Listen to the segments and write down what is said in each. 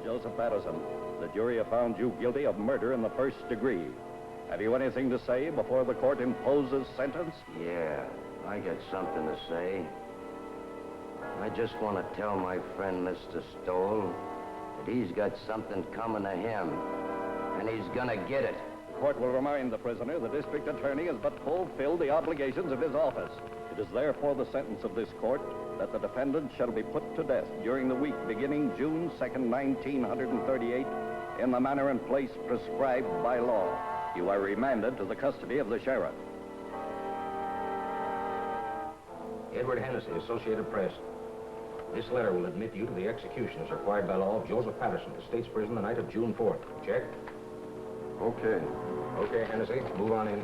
Joseph Patterson, the jury have found you guilty of murder in the first degree. Have you anything to say before the court imposes sentence? Yeah, I got something to say. I just want to tell my friend Mr. Stoll that he's got something coming to him, and he's gonna get it. The court will remind the prisoner the district attorney has but fulfilled the obligations of his office. It is therefore the sentence of this court that the defendant shall be put to death during the week beginning June 2nd, 1938, in the manner and place prescribed by law. You are remanded to the custody of the sheriff. Edward Hennessy, Associated Press. This letter will admit you to the execution as required by law of Joseph Patterson, the State's prison the night of June 4th. Check? Okay. Okay, Hennessy, move on in.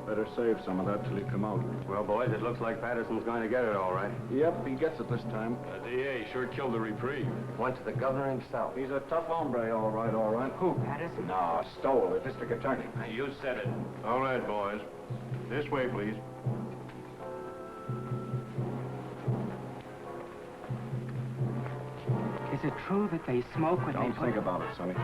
Better save some of that till you come out. Well, boys, it looks like Patterson's going to get it all right. Yep, he gets it this time. The DA sure killed the reprieve. Went to the governor himself. He's a tough hombre, all right, all right. Who? Patterson? No, Stoll, the district attorney. You said it. All right, boys. This way, please. Is it true that they smoke when Don't they think about it, Sonny.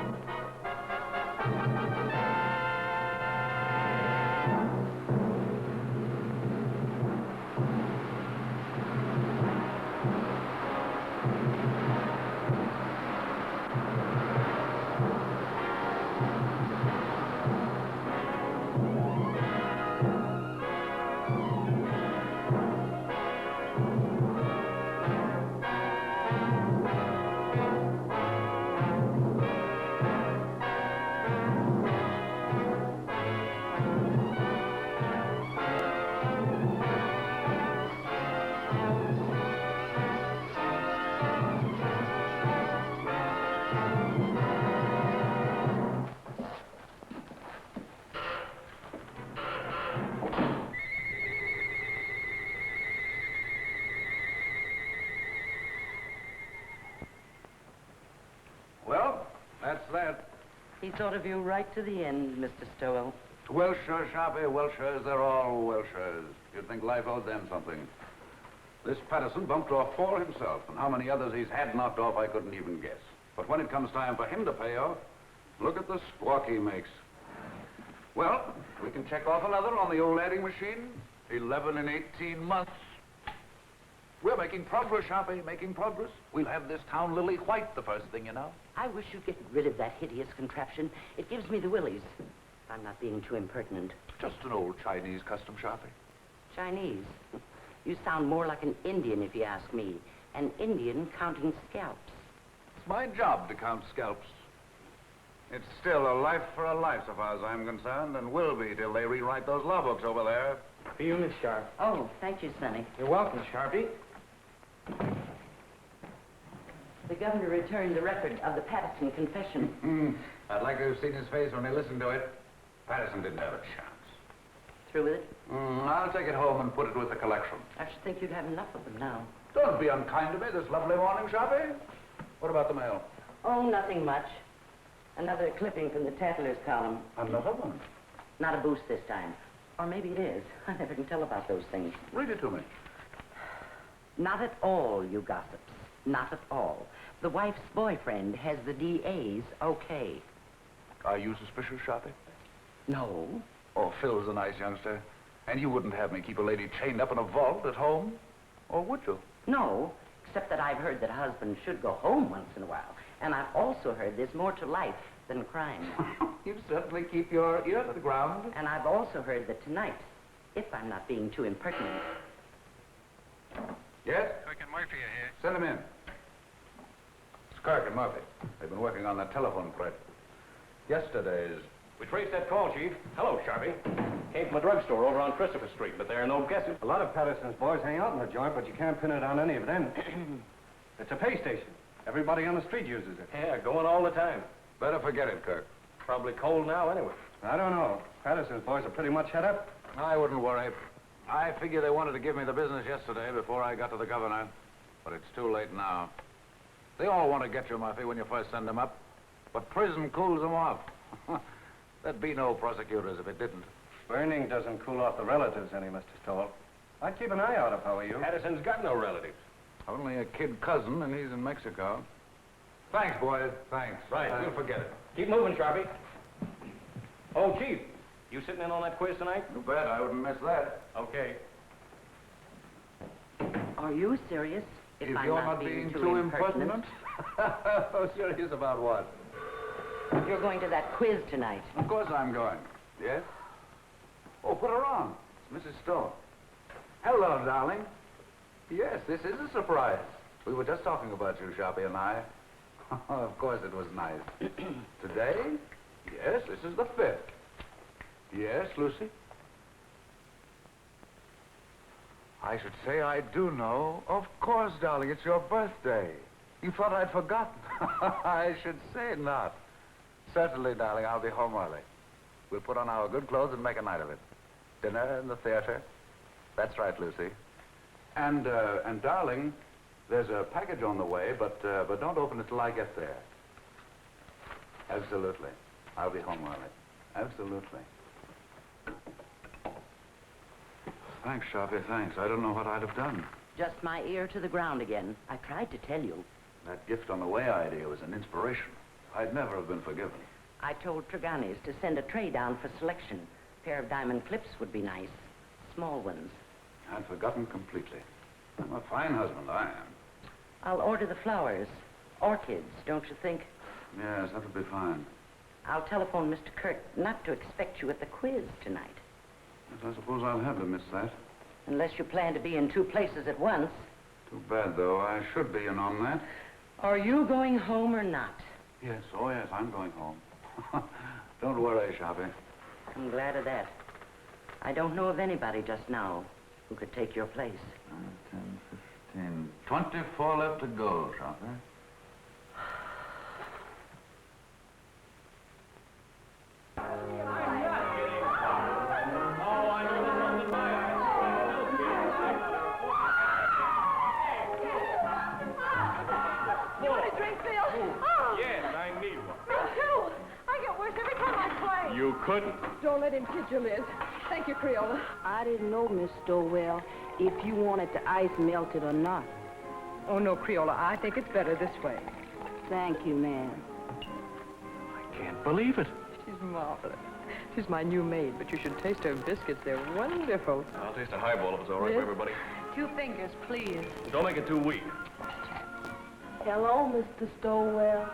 Well, that's that. He thought of you right to the end, Mr. Stowell. Welshers, Sharpie, Welshers, they're all Welshers. You'd think life owed them something. This Patterson bumped off 4 himself, and how many others he's had knocked off I couldn't even guess. But when it comes time for him to pay off, look at the squawk he makes. Well, we can check off another on the old adding machine. 11 in 18 months. We're making progress, Sharpie, making progress. We'll have this town lily white the first thing you know. I wish you'd get rid of that hideous contraption. It gives me the willies. If I'm not being too impertinent. Just an old Chinese custom, Sharpie. Chinese? You sound more like an Indian, if you ask me. An Indian counting scalps. It's my job to count scalps. It's still a life for a life, so far as I'm concerned, and will be till they rewrite those law books over there. For you, Miss Sharp. Oh, thank you, Sonny. You're welcome, Sharpie. The governor returned the record of the Patterson confession. I'd like to have seen his face when he listened to it. Patterson didn't have a chance. Through with it? I'll take it home and put it with the collection. I should think you'd have enough of them now. Don't be unkind to me this lovely morning, Sharpie. What about the mail? Oh, nothing much. Another clipping from the Tattlers column. Another one? Not a boost this time. Or maybe it is. I never can tell about those things. Read it to me. Not at all, you gossips. Not at all. The wife's boyfriend has the DA's okay. Are you suspicious, Sharpie? No. Oh, Phil's a nice youngster. And you wouldn't have me keep a lady chained up in a vault at home? Or would you? No, except that I've heard that husbands should go home once in a while. And I've also heard there's more to life than crime. You certainly keep your ear to the ground. And I've also heard that tonight, if I'm not being too impertinent... Yes? Kirk and Murphy are here. Send him in. It's Kirk and Murphy. They've been working on that telephone thread. Yesterday's... We traced that call, Chief. Hello, Sharpie. Came from a drugstore over on Christopher Street, but there are no guesses. A lot of Patterson's boys hang out in the joint, but you can't pin it on any of them. It's a pay station. Everybody on the street uses it. Yeah, going all the time. Better forget it, Kirk. Probably cold now anyway. I don't know. Patterson's boys are pretty much head up. I wouldn't worry. I figure they wanted to give me the business yesterday before I got to the governor. But it's too late now. They all want to get you, Murphy, when you first send them up. But prison cools them off. There'd be no prosecutors if it didn't. Burning doesn't cool off the relatives any, Mr. Stoll. I'd keep an eye out if I were you. Patterson's got no relatives. Only a kid cousin, and he's in Mexico. Thanks, boys. Thanks. Right, you'll forget it. Keep moving, Sharpie. Oh, Chief, you sitting in on that quiz tonight? You bet. I wouldn't miss that. Okay. Are you serious? If I'm you're not being too impertinent. Oh, serious about what? You're going to that quiz tonight. Of course I'm going. Yes? Oh, put her on. It's Mrs. Stone. Hello, darling. Yes, this is a surprise. We were just talking about you, Sharpie and I. Of course it was nice. Today? Yes, this is the 5th. Yes, Lucy? I should say I do know. Of course, darling, it's your birthday. You thought I'd forgotten. I should say not. Certainly, darling, I'll be home early. We'll put on our good clothes and make a night of it. Dinner in the theater. That's right, Lucy. And darling, there's a package on the way, but don't open it till I get there. Absolutely. I'll be home early. Absolutely. Thanks, Sharpie, thanks. I don't know what I'd have done. Just my ear to the ground again. I tried to tell you. That gift on the way idea was an inspiration. I'd never have been forgiven. I told Treganis to send a tray down for selection. A pair of diamond clips would be nice. Small ones. I'd forgotten completely. I'm a fine husband, I am. I'll order the flowers. Orchids, don't you think? Yes, that would be fine. I'll telephone Mr. Kirk not to expect you at the quiz tonight. Yes, I suppose I'll have to miss that. Unless you plan to be in 2 places at once. Too bad, though. I should be in on that. Are you going home or not? Yes, oh yes, I'm going home. Don't worry, Sharpie. I'm glad of that. I don't know of anybody just now who could take your place. 10, 15, 24 left to go, Sharpie. You want a drink, Phil? Oh. Yes, I need one. Me too. I get worse every time I play. You couldn't. Don't let him kid you, Liz. Thank you, Creola. I didn't know, Miss Stowell, if you wanted the ice melted or not. Oh, no, Creola. I think it's better this way. Thank you, ma'am. I can't believe it. She's marvelous. She's my new maid, but you should taste her biscuits. They're wonderful. I'll taste a highball if it's all right for everybody. 2 fingers, please. Don't make it too weak. Hello, Mr. Stowell.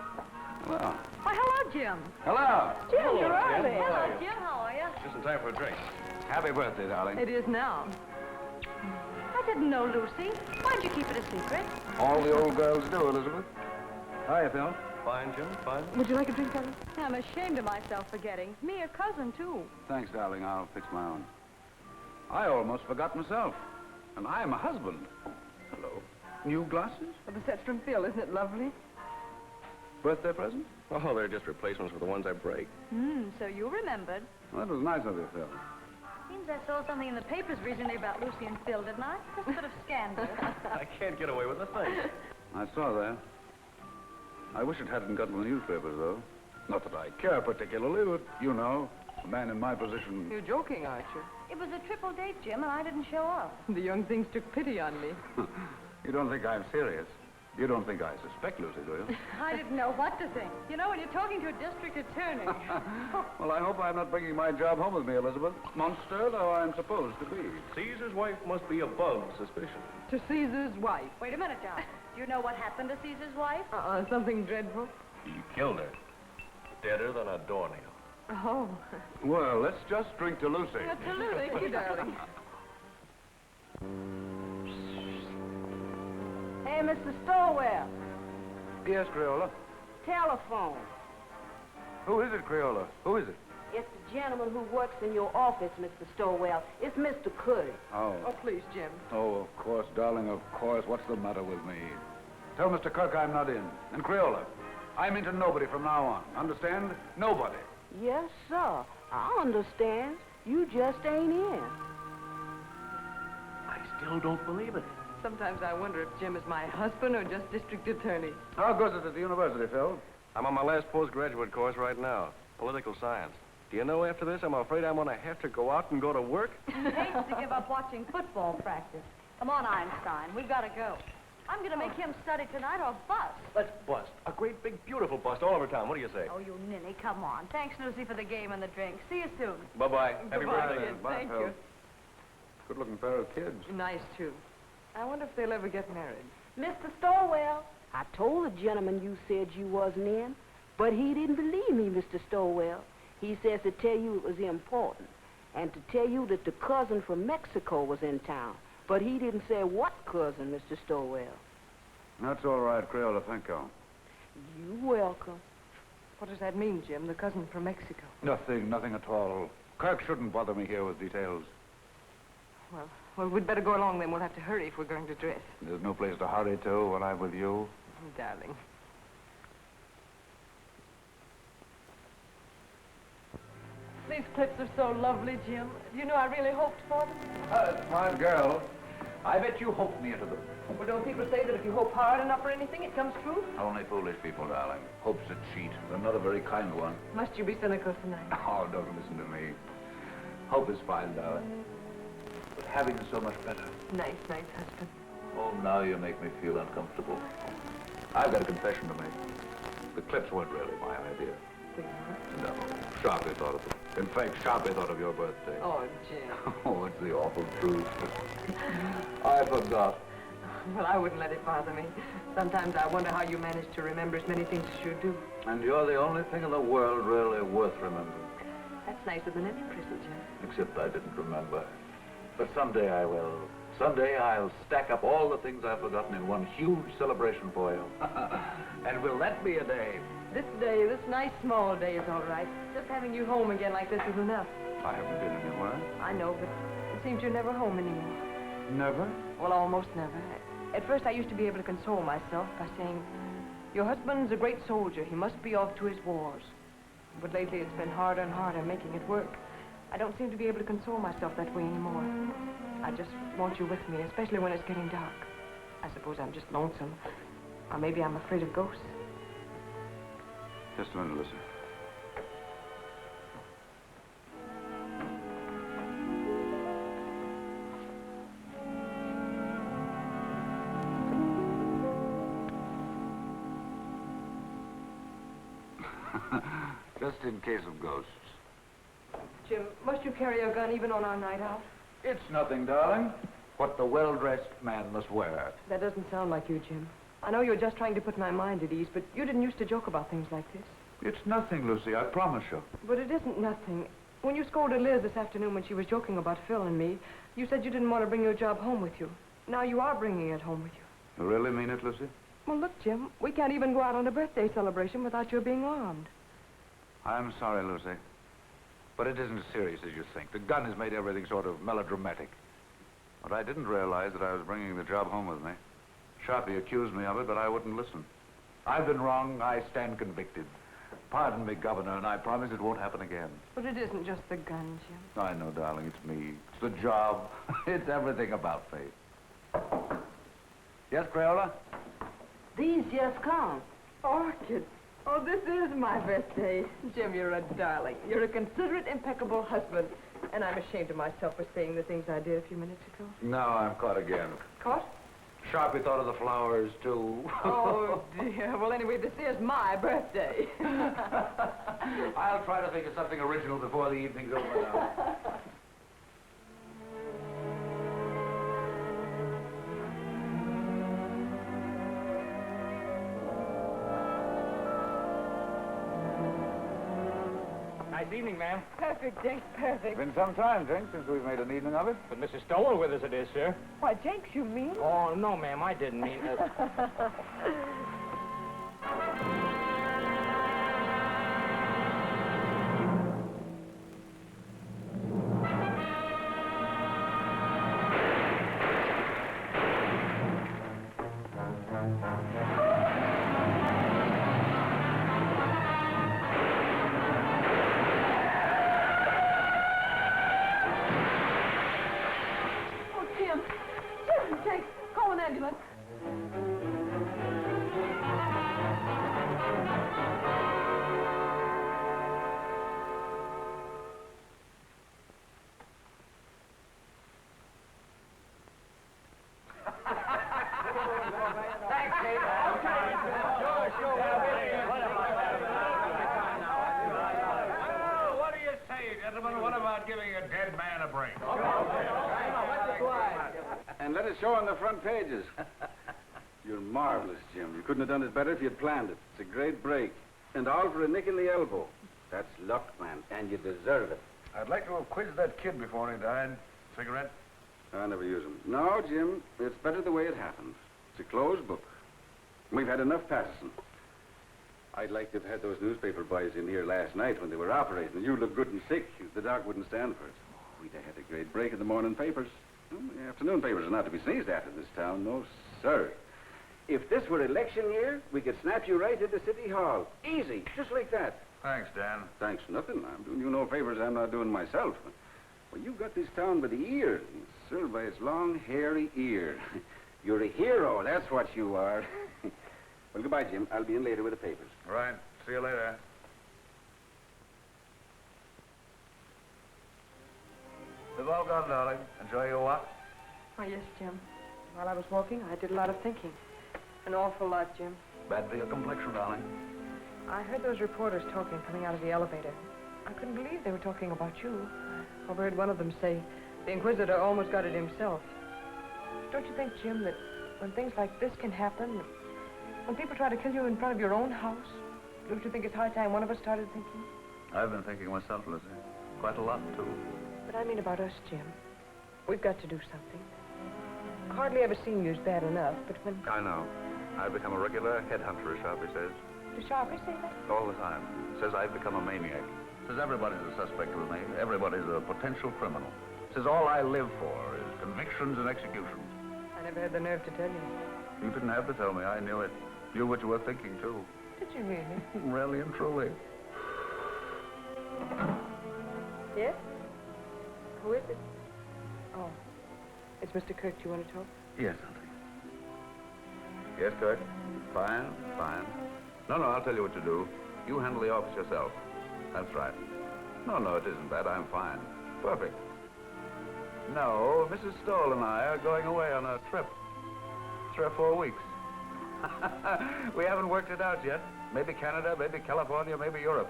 Hello. Why, hello, Jim. Hello. Jim, you're Jim. early. Hello. Jim. How are you? Just in time for a drink. Happy birthday, darling. It is now. I didn't know, Lucy. Why'd you keep it a secret? All the old girls do, Elizabeth. Hiya, Phil. Fine, Jim, fine. Would you like a drink, Ellen? I'm ashamed of myself for getting. Me, a cousin, too. Thanks, darling. I'll fix my own. I almost forgot myself. And I am a husband. Hello. New glasses? Well, the set's from Phil. Isn't it lovely? Birthday present? Oh, they're just replacements for the ones I break. So you remembered. Well, that was nice of you, Phil. Seems I saw something in the papers recently about Lucy and Phil, didn't I? Just a bit of scandal. I can't get away with a thing. I saw that. I wish it hadn't got in the newspapers, though. Not that I care particularly, but you know, a man in my position... You're joking, aren't you? It was a triple date, Jim, and I didn't show up. The young things took pity on me. You don't think I'm serious? You don't think I suspect Lucy, do you? I didn't know what to think. You know, when you're talking to a district attorney. Well, I hope I'm not bringing my job home with me, Elizabeth. Monster though I'm supposed to be. Caesar's wife must be above suspicion. To Caesar's wife. Wait a minute, John. Do you know what happened to Caesar's wife? Something dreadful. He killed her. Deader than a doornail. Oh. Well, let's just drink to Lucy. Absolutely. Thank you, darling. Hey, Mr. Stowell. Yes, Creola. Telephone. Who is it, Creola? Who is it? It's the gentleman who works in your office, Mr. Stowell. It's Mr. Curry. Oh. Oh, please, Jim. Oh, of course, darling, of course. What's the matter with me? Tell Mr. Kirk I'm not in. And Creola, I'm into nobody from now on. Understand? Nobody. Yes, sir. I understand. You just ain't in. I still don't believe it. Sometimes I wonder if Jim is my husband or just district attorney. How goes it at the university, Phil? I'm on my last postgraduate course right now, political science. Do you know, after this, I'm afraid I'm going to have to go out and go to work? He hates to give up watching football practice. Come on, Einstein. We've got to go. I'm going to make him study tonight or bust. Let's bust. A great, big, beautiful bust all over town. What do you say? Oh, you ninny, come on. Thanks, Lucy, for the game and the drink. See you soon. Bye-bye. Happy Goodbye, birthday. kid. Thank you. Good-looking pair of kids. Nice, too. I wonder if they'll ever get married. Mr. Stowell, I told the gentleman you said you wasn't in, but he didn't believe me, Mr. Stowell. He says to tell you it was important, and to tell you that the cousin from Mexico was in town. But he didn't say what cousin, Mr. Stowell. That's all right, Crayola. Thank you. You're welcome. What does that mean, Jim? The cousin from Mexico? Nothing at all. Kirk shouldn't bother me here with details. Well, we'd better go along then. We'll have to hurry if we're going to dress. There's no place to hurry to when I'm with you. Oh, darling. These clips are so lovely, Jim. You know, I really hoped for them. Smart girl. I bet you hoped me into them. Well, don't people say that if you hope hard enough for anything, it comes true? Only foolish people, darling. Hope's a cheat, but not a very kind one. Must you be cynical tonight? Oh, don't listen to me. Hope is fine, darling. But having is so much better. Nice, husband. Oh, now you make me feel uncomfortable. I've got a confession to make. The clips weren't really my idea. No, Sharpie thought of it. In fact, Sharpie thought of your birthday. Oh, Jim. Oh, it's the awful truth. I forgot. Well, I wouldn't let it bother me. Sometimes I wonder how you manage to remember as many things as you do. And you're the only thing in the world really worth remembering. That's nicer than any present, Jim. Except I didn't remember. But someday I will. Someday I'll stack up all the things I've forgotten in one huge celebration for you. And will that be a day? This day, this nice small day is all right. Just having you home again like this is enough. I haven't been anywhere. I know, but it seems you're never home anymore. Never? Well, almost never. At first, I used to be able to console myself by saying, your husband's a great soldier. He must be off to his wars. But lately, it's been harder and harder making it work. I don't seem to be able to console myself that way anymore. I just want you with me, especially when it's getting dark. I suppose I'm just lonesome. Or maybe I'm afraid of ghosts. Just a minute, Lucy. Just in case of ghosts. Jim, must you carry a gun even on our night out? It's nothing, darling. What the well-dressed man must wear. That doesn't sound like you, Jim. I know you're just trying to put my mind at ease, but you didn't used to joke about things like this. It's nothing, Lucy, I promise you. But it isn't nothing. When you scolded Liz this afternoon when she was joking about Phil and me, you said you didn't want to bring your job home with you. Now you are bringing it home with you. You really mean it, Lucy? Well, look, Jim, we can't even go out on a birthday celebration without your being armed. I'm sorry, Lucy. But it isn't as serious as you think. The gun has made everything sort of melodramatic. But I didn't realize that I was bringing the job home with me. Sharpie accused me of it, but I wouldn't listen. I've been wrong. I stand convicted. Pardon me, Governor, and I promise it won't happen again. But it isn't just the gun, Jim. I know, darling. It's me. It's the job. It's everything about me. Yes, Crayola? These just come. Orchid. Oh, this is my birthday. Jim, you're a darling. You're a considerate, impeccable husband. And I'm ashamed of myself for saying the things I did a few minutes ago. Now I'm caught again. Caught? Sharpie thought of the flowers, too. Oh, dear. Well, anyway, this is my birthday. I'll try to think of something original before the evening's over now. Nice evening, ma'am. Perfect, Jenks, perfect. Been some time, Jenks, since we've made an evening of it. But Mrs. Stowell with us it is, sir. Why, Jenks, you mean? Oh, no, ma'am, I didn't mean it. Jenks, call an ambulance. giving a dead man a break. And let it show on the front pages. You're marvelous, Jim. You couldn't have done it better if you'd planned it. It's a great break. And all for a nick in the elbow. That's luck, man, and you deserve it. I'd like to have quizzed that kid before he died. Cigarette? I never use them. No, Jim, it's better the way it happens. It's a closed book. We've had enough Patterson. I'd like to have had those newspaper boys in here last night when they were operating. You look good and sick. The doc wouldn't stand for it. Oh, we'd have had a great break in the morning papers. The afternoon papers are not to be sneezed at in this town. No, sir. If this were election year, we could snap you right into City Hall. Easy, just like that. Thanks, Dan. Thanks nothing. I'm doing you no favors I'm not doing myself. Well, you got this town by the ear. Served by its long, hairy ear. You're a hero, that's what you are. Well, goodbye, Jim. I'll be in later with the papers. Right. See you later. We've all gone, darling. Enjoy your walk? Oh, yes, Jim. While I was walking, I did a lot of thinking. An awful lot, Jim. Bad for your complexion, darling. I heard those reporters talking coming out of the elevator. I couldn't believe they were talking about you. I overheard one of them say, the Inquisitor almost got it himself. Don't you think, Jim, that when things like this can happen, when people try to kill you in front of your own house, don't you think it's high time one of us started thinking? I've been thinking myself, Lizzie. Quite a lot, too. But I mean about us, Jim. We've got to do something. Hardly ever seen you as bad enough, but when... I know. I've become a regular headhunter, as Sharpie says. Does Sharpie say that? All the time. Says I've become a maniac. Says everybody's a suspect with me. Everybody's a potential criminal. Says all I live for is convictions and executions. I never had the nerve to tell you. You didn't have to tell me. I knew it. Knew what you were thinking, too. Did you really? Really and truly. Yes? Who is it? Oh. It's Mr. Kirk. Do you want to talk? Yes, Auntie. Yes, Kirk? Fine, fine. No, I'll tell you what to do. You handle the office yourself. That's right. No, it isn't that. I'm fine. Perfect. No, Mrs. Stoll and I are going away on a trip. 3 or 4 weeks. We haven't worked it out yet. Maybe Canada, maybe California, maybe Europe.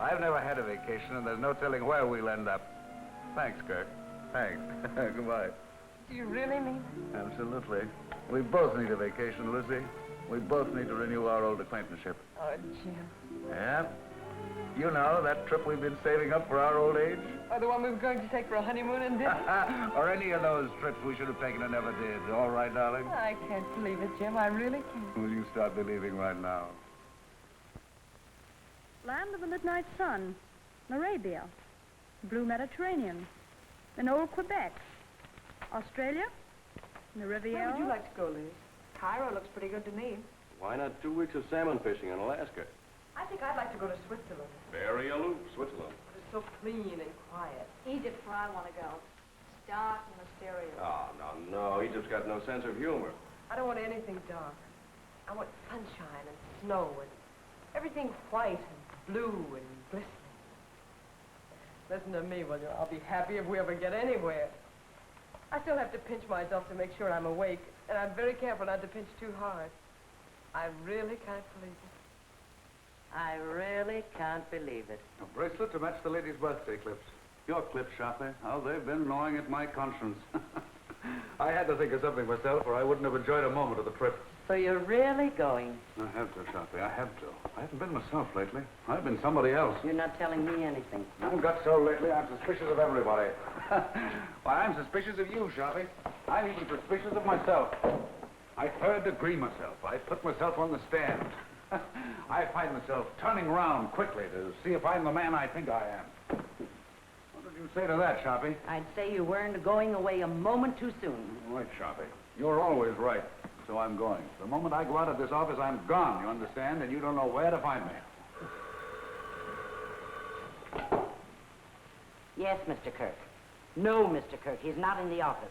I've never had a vacation, and there's no telling where we'll end up. Thanks, Kirk. Thanks. Goodbye. Do you really mean that? Absolutely. We both need a vacation, Lucy. We both need to renew our old acquaintanceship. Oh, Jim. Yeah? You know, that trip we've been saving up for our old age? Or the one we were going to take for a honeymoon and didn't? Or any of those trips we should have taken and never did. All right, darling? I can't believe it, Jim. I really can't. Will you start believing right now? Land of the midnight sun, Arabia, blue Mediterranean, in old Quebec, Australia, the Riviera. Where would you like to go, Liz? Cairo looks pretty good to me. Why not 2 weeks of salmon fishing in Alaska? I think I'd like to go to Switzerland. Very aloof, Switzerland. It's so clean and quiet. Egypt, where I want to go. It's dark and mysterious. Oh, no. Egypt's got no sense of humor. I don't want anything dark. I want sunshine and snow and everything white and blue and glistening. Listen to me, will you? I'll be happy if we ever get anywhere. I still have to pinch myself to make sure I'm awake, and I'm very careful not to pinch too hard. I really can't believe it. I really can't believe it. A bracelet to match the lady's birthday clips. Your clips, Sharpie. How they've been gnawing at my conscience. I had to think of something myself, or I wouldn't have enjoyed a moment of the trip. So you're really going? I have to, Sharpie. I have to. I haven't been myself lately. I've been somebody else. You're not telling me anything. I haven't got so lately. I'm suspicious of everybody. Why, I'm suspicious of you, Sharpie. I'm even suspicious of myself. I third degree myself. I put myself on the stand. I find myself turning around quickly to see if I'm the man I think I am. What did you say to that, Sharpie? I'd say you weren't going away a moment too soon. Right, Sharpie. You're always right. So I'm going. The moment I go out of this office, I'm gone, you understand? And you don't know where to find me. Yes, Mr. Kirk. No, Mr. Kirk, he's not in the office.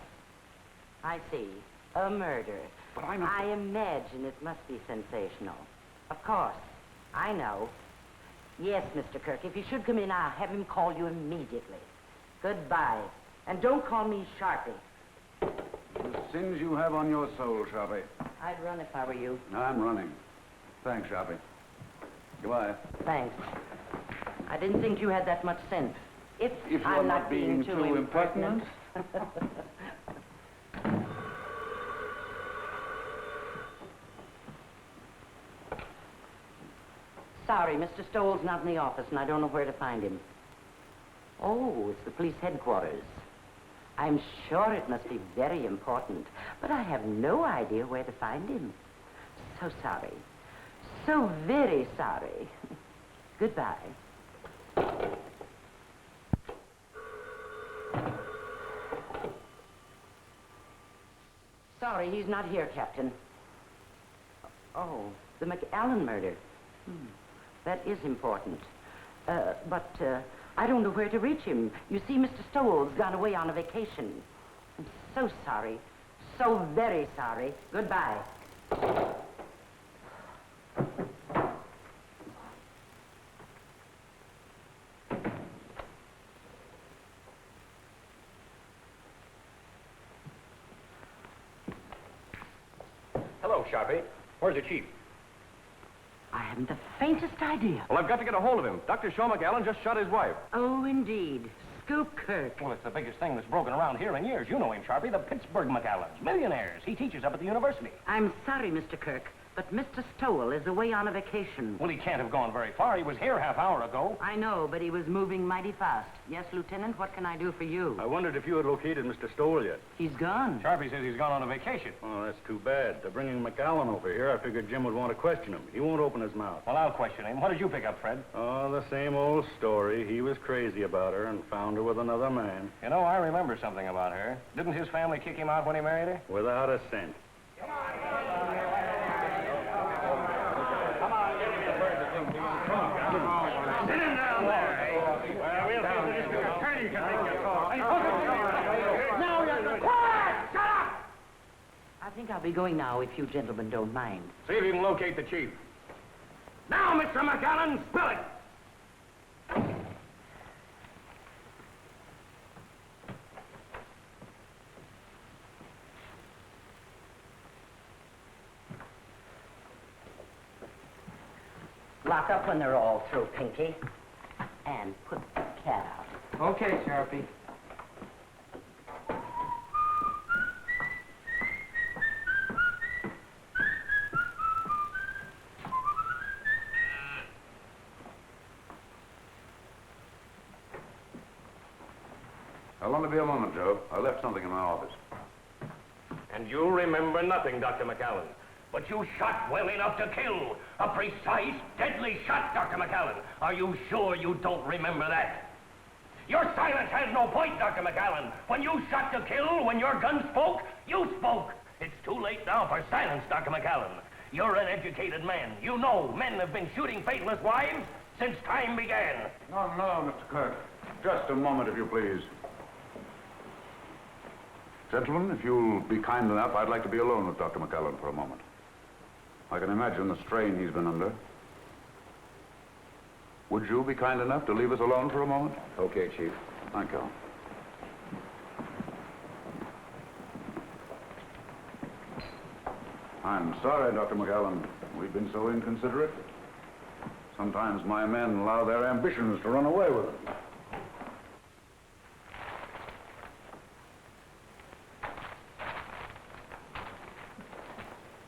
I see. A murder. But I'm not... I imagine it must be sensational. Of course. I know. Yes, Mr. Kirk, if you should come in, I'll have him call you immediately. Goodbye. And don't call me Sharpie. The sins you have on your soul, Sharpie. I'd run if I were you. I'm running. Thanks, Sharpie. Goodbye. Thanks. I didn't think you had that much sense. If you're I'm not being too impertinent. Sorry, Mr. Stoll's not in the office, and I don't know where to find him. Oh, it's the police headquarters. I'm sure it must be very important, but I have no idea where to find him. So sorry. So very sorry. Goodbye. Sorry, he's not here, Captain. Oh, the McAllen murder. That is important. But I don't know where to reach him. You see, Mr. Stoll's gone away on a vacation. I'm so sorry. So very sorry. Goodbye. Hello, Sharpie. Where's the chief? I haven't the faintest idea. Well, I've got to get a hold of him. Dr. Shaw McAllen just shot his wife. Oh, indeed. Scoop Kirk. Well, it's the biggest thing that's broken around here in years. You know him, Sharpie, the Pittsburgh McAllens. Millionaires. He teaches up at the university. I'm sorry, Mr. Kirk, but Mr. Stowell is away on a vacation. Well, he can't have gone very far. He was here half hour ago. I know, but he was moving mighty fast. Yes, Lieutenant, what can I do for you? I wondered if you had located Mr. Stowell yet. He's gone. Sharpie says he's gone on a vacation. Oh, that's too bad. They're bringing McAllen over here. I figured Jim would want to question him. He won't open his mouth. Well, I'll question him. What did you pick up, Fred? Oh, the same old story. He was crazy about her and found her with another man. You know, I remember something about her. Didn't his family kick him out when he married her? Without a cent. I think I'll be going now, if you gentlemen don't mind. See if you can locate the chief. Now, Mr. McAllen, spill it! Lock up when they're all through, Pinky. And put the cat out. Okay, Sharpie. I'll only be a moment, Joe. I left something in my office. And you remember nothing, Dr. McAllen. But you shot well enough to kill. A precise, deadly shot, Dr. McAllen. Are you sure you don't remember that? Your silence has no point, Dr. McAllen. When you shot to kill, when your gun spoke, you spoke. It's too late now for silence, Dr. McAllen. You're an educated man. You know men have been shooting faithless wives since time began. No, Mr. Kirk. Just a moment, if you please. Gentlemen, if you'll be kind enough, I'd like to be alone with Dr. McAllen for a moment. I can imagine the strain he's been under. Would you be kind enough to leave us alone for a moment? Okay, Chief. Thank you. I'm sorry, Dr. McAllen. We've been so inconsiderate. Sometimes my men allow their ambitions to run away with them.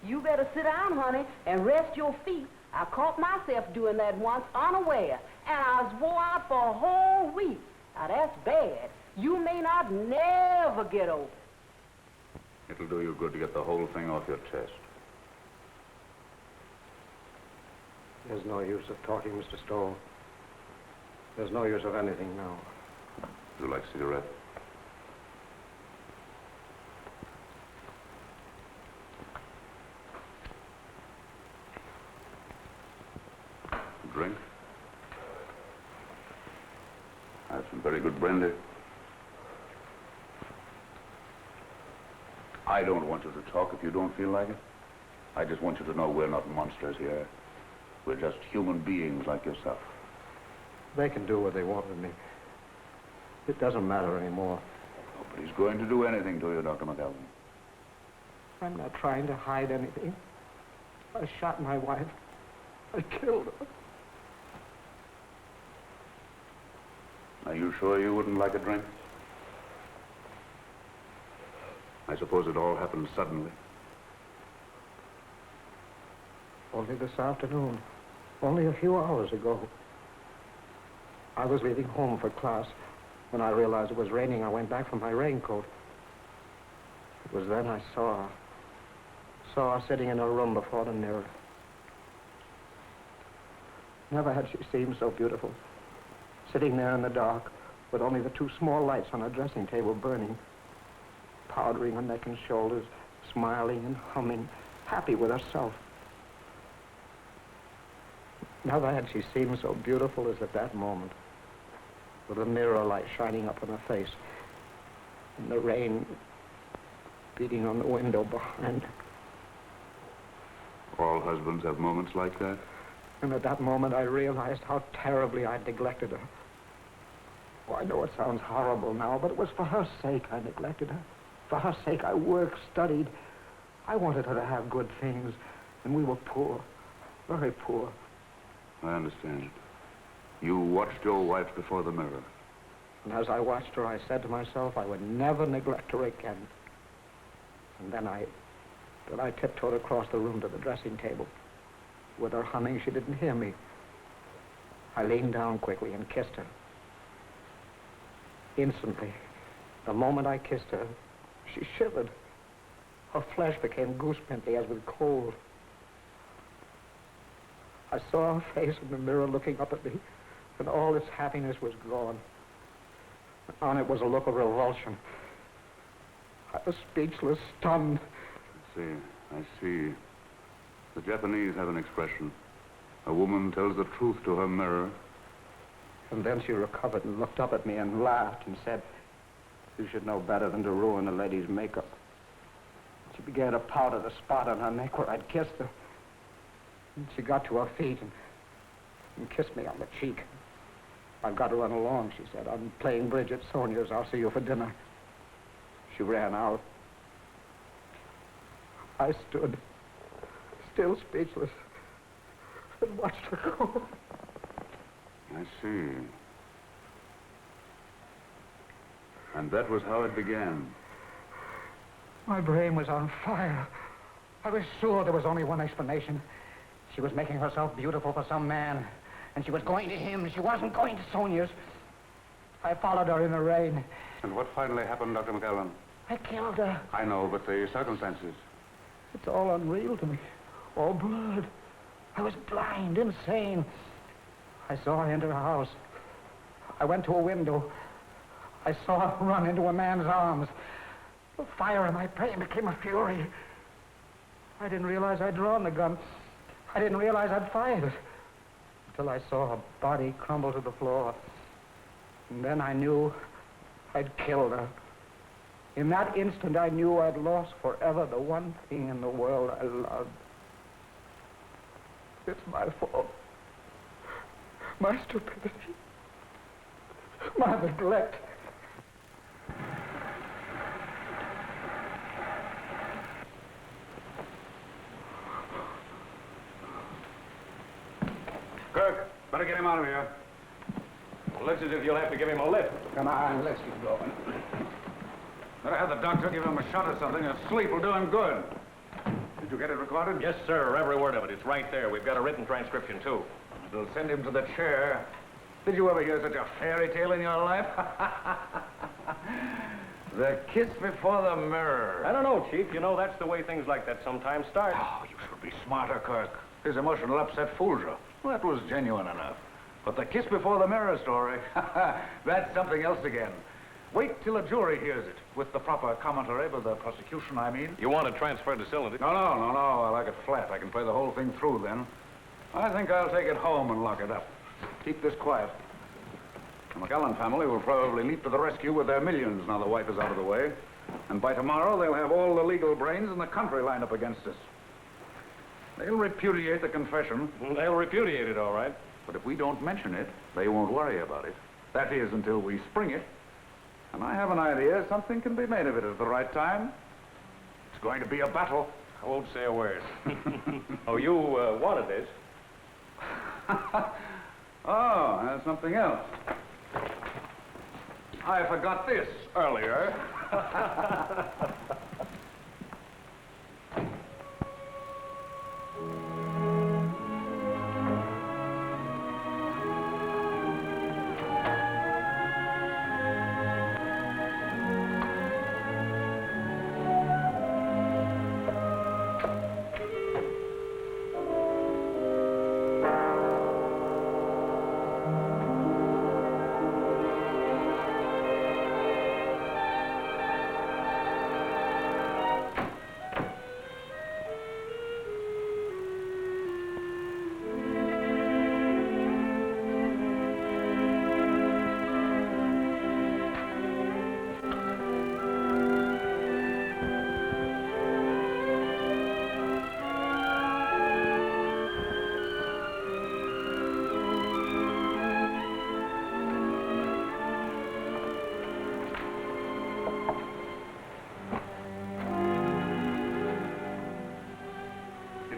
You better sit down, honey, and rest your feet. I caught myself doing that once unaware, and I was wore out for a whole week. Now, that's bad. You may not never get over it. It'll do you good to get the whole thing off your chest. There's no use of talking, Mr. Stoll. There's no use of anything now. Would you like a cigarette? Drink? I have some very good brandy. I don't want you to talk if you don't feel like it. I just want you to know we're not monsters here. We're just human beings like yourself. They can do what they want with me. It doesn't matter anymore. Nobody's going to do anything to you, Dr. McAllen. I'm not trying to hide anything. I shot my wife. I killed her. Now, you You sure you wouldn't like a drink? I suppose it all happened suddenly. Only this afternoon. Only a few hours ago. I was leaving home for class. When I realized it was raining, I went back for my raincoat. It was then I saw her sitting in her room before the mirror. Never had she seemed so beautiful. Sitting there in the dark, with only the two small lights on her dressing table burning, powdering her neck and shoulders, smiling and humming, happy with herself. Never had she seemed so beautiful as at that moment, with the mirror light shining up on her face, and the rain beating on the window behind her. All husbands have moments like that. And at that moment, I realized how terribly I'd neglected her. Oh, I know it sounds horrible now, but it was for her sake I neglected her. For her sake, I worked, studied. I wanted her to have good things, and we were poor, very poor. I understand. You watched your wife before the mirror. And as I watched her, I said to myself I would never neglect her again. And then I tiptoed across the room to the dressing table. With her humming, she didn't hear me. I leaned down quickly and kissed her. Instantly, the moment I kissed her, she shivered. Her flesh became goosepimply as with cold. I saw her face in the mirror looking up at me, and all its happiness was gone. On it was a look of revulsion. I was speechless, stunned. I see. The Japanese have an expression. A woman tells the truth to her mirror. And then she recovered and looked up at me and laughed and said, "You should know better than to ruin a lady's makeup." She began to powder the spot on her neck where I'd kissed her. And she got to her feet and kissed me on the cheek. "I've got to run along," she said. "I'm playing bridge at Sonia's. I'll see you for dinner." She ran out. I stood, still speechless, and watched her go. I see. And that was how it began. My brain was on fire. I was sure there was only one explanation. She was making herself beautiful for some man, and she was going to him. She wasn't going to Sonia's. I followed her in the rain. And what finally happened, Dr. McAllen? I killed her. I know, but the circumstances. It's all unreal to me. All blurred. I was blind, insane. I saw her enter a house. I went to a window. I saw her run into a man's arms. The fire in my brain became a fury. I didn't realize I'd drawn the gun. I didn't realize I'd fired it until I saw her body crumble to the floor. And then I knew I'd killed her. In that instant, I knew I'd lost forever the one thing in the world I loved. It's my fault. My stupidity. My neglect. Kirk, better get him out of here. Looks as if you'll have to give him a lift. Come on, let's get going. Better have the doctor give him a shot or something. A sleep will do him good. Did you get it recorded? Yes, sir. Every word of it. It's right there. We've got a written transcription, too. It'll send him to the chair. Did you ever hear such a fairy tale in your life? The kiss before the mirror. I don't know, Chief. You know, that's the way things like that sometimes start. Oh, you should be smarter, Kirk. His emotional upset fooled you. Well, that was genuine enough. But the kiss before the mirror story, that's something else again. Wait till a jury hears it, with the proper commentary by the prosecution, I mean. You want to transfer facility? No. I like it flat. I can play the whole thing through then. I think I'll take it home and lock it up. Keep this quiet. The McAllen family will probably leap to the rescue with their millions now the wife is out of the way. And by tomorrow, they'll have all the legal brains in the country lined up against us. They'll repudiate the confession. They'll repudiate it, all right. But if we don't mention it, they won't worry about it. That is, until we spring it. And I have an idea something can be made of it at the right time. It's going to be a battle. I won't say a word. Oh, you wanted this. Oh, that's something else. I forgot this earlier.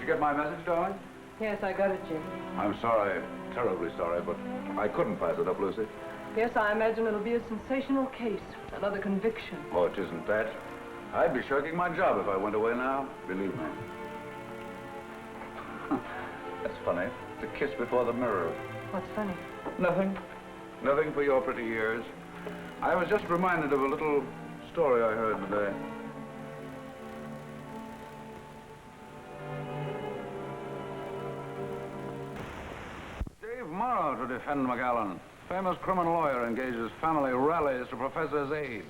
Get my message, darling? Yes, I got it, Jim. I'm sorry, terribly sorry, but I couldn't pass it up, Lucy. Yes, I imagine it'll be a sensational case. Another conviction. Oh, it isn't that. I'd be shirking my job if I went away now, believe me. That's funny. It's a kiss before the mirror. What's funny? Nothing. Nothing for your pretty ears. I was just reminded of a little story I heard today. Morrow to defend McAllen. Famous criminal lawyer engages family rallies to professor's aid.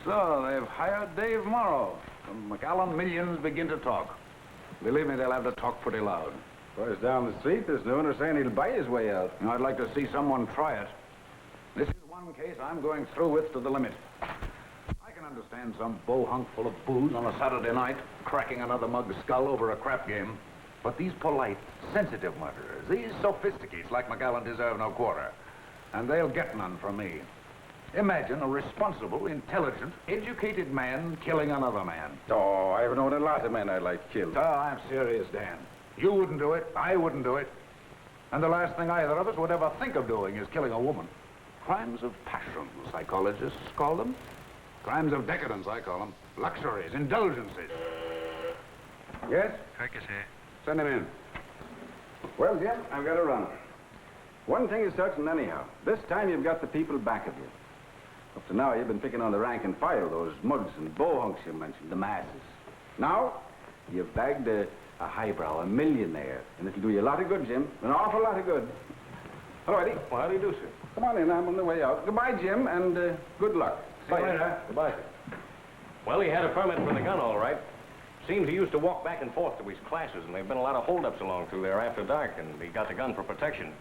So they've hired Dave Morrow. And McAllen millions begin to talk. Believe me, they'll have to talk pretty loud. Boys down the street this noon are saying he'll buy his way out. I'd like to see someone try it. This is one case I'm going through with to the limit. I can understand some bohunk full of booze on a Saturday night cracking another mug's skull over a crap game. But these polite, sensitive murderers, these sophisticates like McAllen deserve no quarter. And they'll get none from me. Imagine a responsible, intelligent, educated man killing another man. Oh, I've known a lot of men I'd like killed. Oh, I'm serious, Dan. You wouldn't do it. I wouldn't do it. And the last thing either of us would ever think of doing is killing a woman. Crimes of passion, psychologists call them. Crimes of decadence, I call them. Luxuries, indulgences. Yes? Kirk is here. Send him in. Well, Jim, I've got to run. One thing is certain anyhow. This time you've got the people back of you. Up to now, you've been picking on the rank and file, those mugs and bohunks you mentioned, the masses. Now, you've bagged a highbrow, a millionaire, and it'll do you a lot of good, Jim. An awful lot of good. Hello, Eddie. Well, how do you do, sir? Come on in, I'm on the way out. Goodbye, Jim, and good luck. See you later. Goodbye. Well, he had a permit for the gun, all right. Seems he used to walk back and forth to his classes, and there've been a lot of holdups along through there after dark, and he got the gun for protection.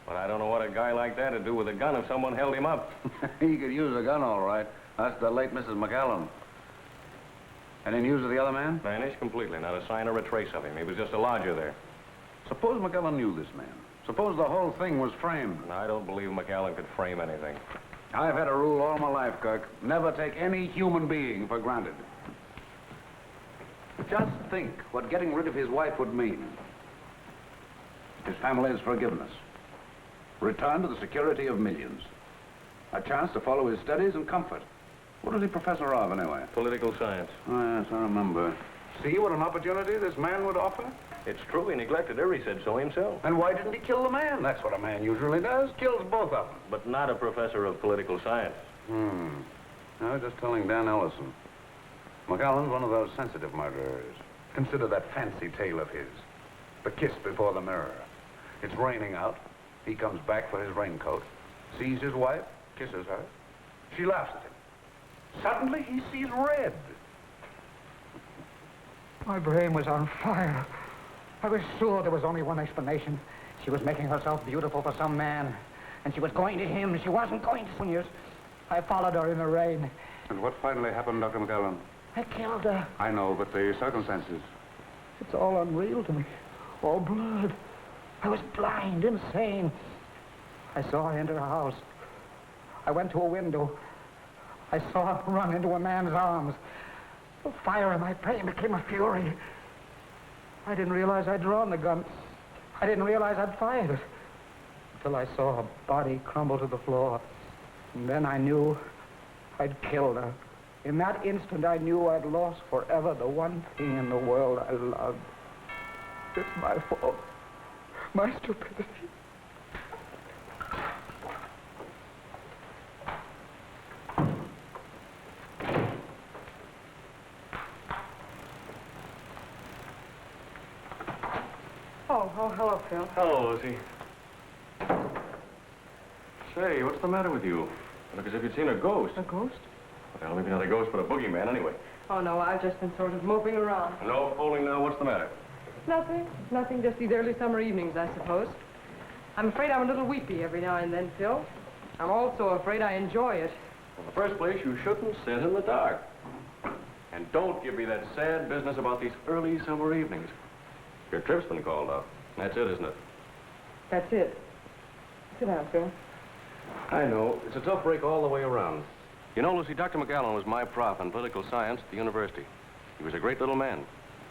But I don't know what a guy like that would do with a gun if someone held him up. He could use a gun, all right. That's the late Mrs. McAllen. Any news of the other man? Vanished completely. Not a sign or a trace of him. He was just a lodger there. Suppose McAllen knew this man. Suppose the whole thing was framed. I don't believe McAllen could frame anything. I've had a rule all my life, Kirk. Never take any human being for granted. Just think what getting rid of his wife would mean. His family's forgiveness. Return to the security of millions. A chance to follow his studies and comfort. What is he professor of, anyway? Political science. Oh, yes, I remember. See what an opportunity this man would offer? It's true. He neglected her. He said so himself. And why didn't he kill the man? That's what a man usually does. Kills both of them. But not a professor of political science. I was just telling Dan Ellison. McAllen's one of those sensitive murderers. Consider that fancy tale of his. The kiss before the mirror. It's raining out. He comes back for his raincoat, sees his wife, kisses her. She laughs at him. Suddenly, he sees red. My brain was on fire. I was sure there was only one explanation. She was making herself beautiful for some man, and she was going to him. She wasn't going to Sooniers. I followed her in the rain. And what finally happened, Dr. McAllen? I killed her. I know, but the circumstances. It's all unreal to me. All blood. I was blind, insane. I saw her enter her house. I went to a window. I saw her run into a man's arms. The fire in my brain became a fury. I didn't realize I'd drawn the gun. I didn't realize I'd fired it. Until I saw her body crumble to the floor. And then I knew I'd killed her. In that instant, I knew I'd lost forever the one thing in the world I loved. It's my fault. My stupidity. Oh, hello, Phil. Hello, Lucy. Say, what's the matter with you? You look as if you'd seen a ghost. A ghost? Well, maybe not a ghost, but a boogeyman anyway. Oh, no, I've just been sort of moping around. No fooling now. What's the matter? Nothing, just these early summer evenings, I suppose. I'm afraid I'm a little weepy every now and then, Phil. I'm also afraid I enjoy it. In the first place, you shouldn't sit in the dark. And don't give me that sad business about these early summer evenings. Your trip's been called off. That's it, isn't it? That's it. Sit down, Phil. I know. It's a tough break all the way around. You know, Lucy, Dr. McAllen was my prof in political science at the university. He was a great little man.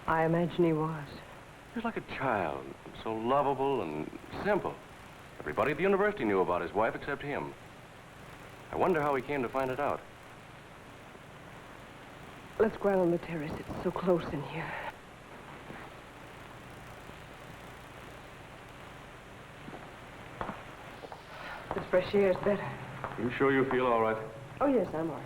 I imagine he was. He was like a child, so lovable and simple. Everybody at the university knew about his wife except him. I wonder how he came to find it out. Let's go out on the terrace. It's so close in here. This fresh air is better. You sure you feel all right? Oh, yes, I'm all right.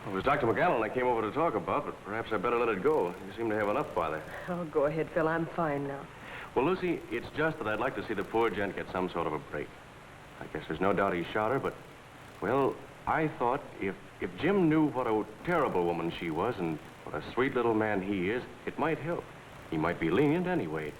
Well, it was Dr. McAllen I came over to talk about, but perhaps I better let it go. You seem to have enough bother. Oh, go ahead, Phil. I'm fine now. Well, Lucy, it's just that I'd like to see the poor gent get some sort of a break. I guess there's no doubt he shot her, but, well, I thought if Jim knew what a terrible woman she was and what a sweet little man he is, it might help. He might be lenient anyway.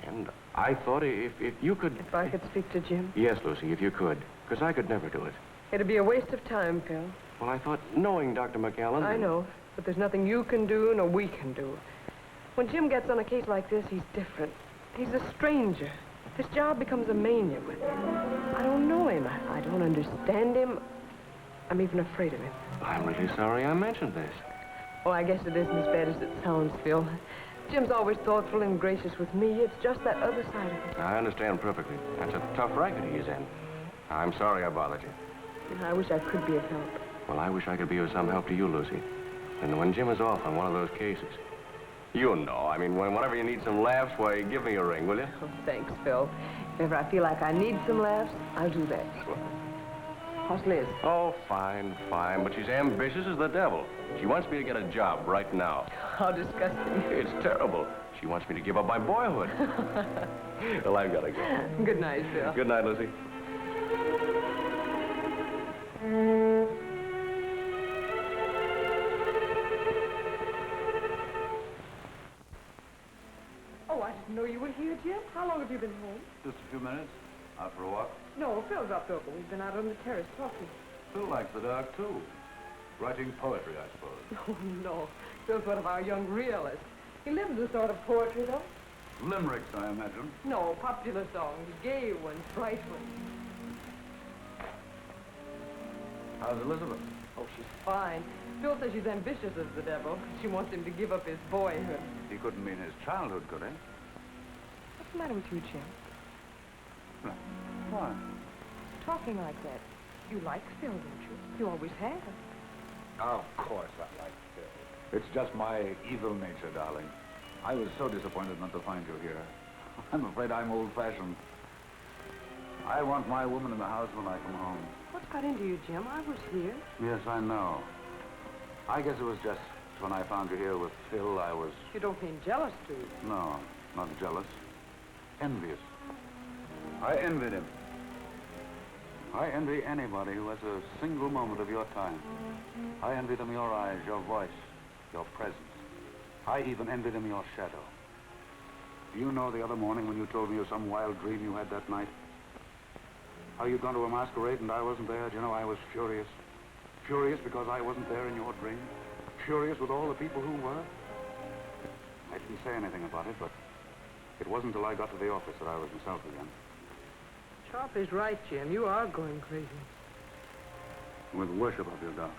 And I thought if you could... If I could speak to Jim? Yes, Lucy, if you could, because I could never do it. It'd be a waste of time, Phil. Well, I thought knowing Dr. McAllen... I know, but there's nothing you can do nor we can do. When Jim gets on a case like this, he's different. He's a stranger. This job becomes a mania. But I don't know him. I don't understand him. I'm even afraid of him. I'm really sorry I mentioned this. Oh, I guess it isn't as bad as it sounds, Phil. Jim's always thoughtful and gracious with me. It's just that other side of it. I understand perfectly. That's a tough racket he's in. I'm sorry I bothered you. I wish I could be of help. Well, I wish I could be of some help to you, Lucy. And when Jim is off on one of those cases, you know, I mean, whenever you need some laughs, why, give me a ring, will you? Oh, thanks, Phil. If ever I feel like I need some laughs, I'll do that. How's Liz? Oh, fine, fine. But she's ambitious as the devil. She wants me to get a job right now. How disgusting. It's terrible. She wants me to give up my boyhood. Well, I've got to go. Good night, Phil. Good night, Lucy. Oh, I didn't know you were here, Jim. How long have you been home? Just a few minutes. Out for a walk. No, Phil dropped over. We've been out on the terrace talking. Phil likes the dark, too. Writing poetry, I suppose. Oh, no. Phil's one of our young realists. He lives a sort of poetry, though. Limericks, I imagine. No, popular songs. Gay ones, bright ones. How's Elizabeth? Oh, she's fine. Phil says she's ambitious as the devil. She wants him to give up his boyhood. He couldn't mean his childhood, could he? What's the matter with you, Jim? No. Why? Talking like that. You like Phil, don't you? You always have. Of course I like Phil. It's just my evil nature, darling. I was so disappointed not to find you here. I'm afraid I'm old-fashioned. I want my woman in the house when I come home. What's got into you, Jim? I was here. Yes, I know. I guess it was just when I found you here with Phil, I was... You don't mean jealous, do you? No, not jealous. Envious. I envied him. I envy anybody who has a single moment of your time. I envy them your eyes, your voice, your presence. I even envy them your shadow. Do you know the other morning when you told me of some wild dream you had that night? How you'd gone to a masquerade and I wasn't there? Do you know, I was furious. Furious because I wasn't there in your dream. Furious with all the people who were. I didn't say anything about it, but it wasn't until I got to the office that I was myself again. Sharp is right, Jim. You are going crazy. With worship of you, darling.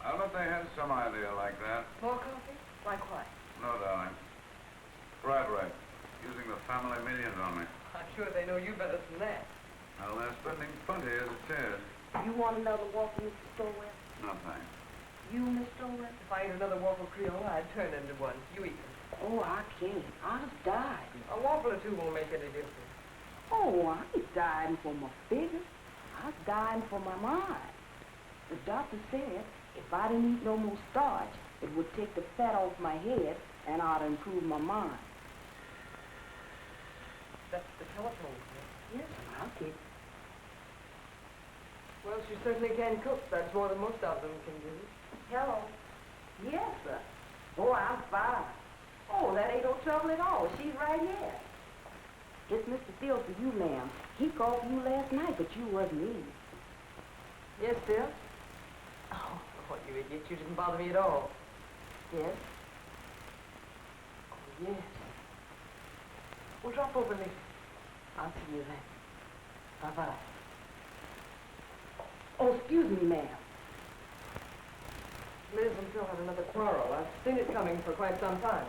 I'll bet they had some idea like that. More coffee? Like what? No, darling. Fried right. Using the family millions on me. I'm sure they know you better than that. Well, they're spending plenty as it is. You want another waffle, Mr. Stowell? No, thanks. You, Miss Stowell? If I ate another waffle Creole, I'd turn into one. You eat them. Oh, I can't. I'll just die. A waffle or two won't make any difference. Oh, I ain't dying for my figure. I was dying for my mind. The doctor said if I didn't eat no more starch, it would take the fat off my head and I'd improve my mind. That's the telephone. Yes, I'll take it. Well, she certainly can cook. That's more than most of them can do. Hello. Yes, sir. Oh, I'm fine. Oh, that ain't no trouble at all. She's right here. It's Mr. Phil for you, ma'am. He called for you last night, but you wasn't in. Yes, Phil? Oh, you idiot. You didn't bother me at all. Yes? Oh, yes. Well, drop over later. I'll see you then. Bye-bye. Oh, excuse me, ma'am. Liz and Phil had another quarrel. I've seen it coming for quite some time.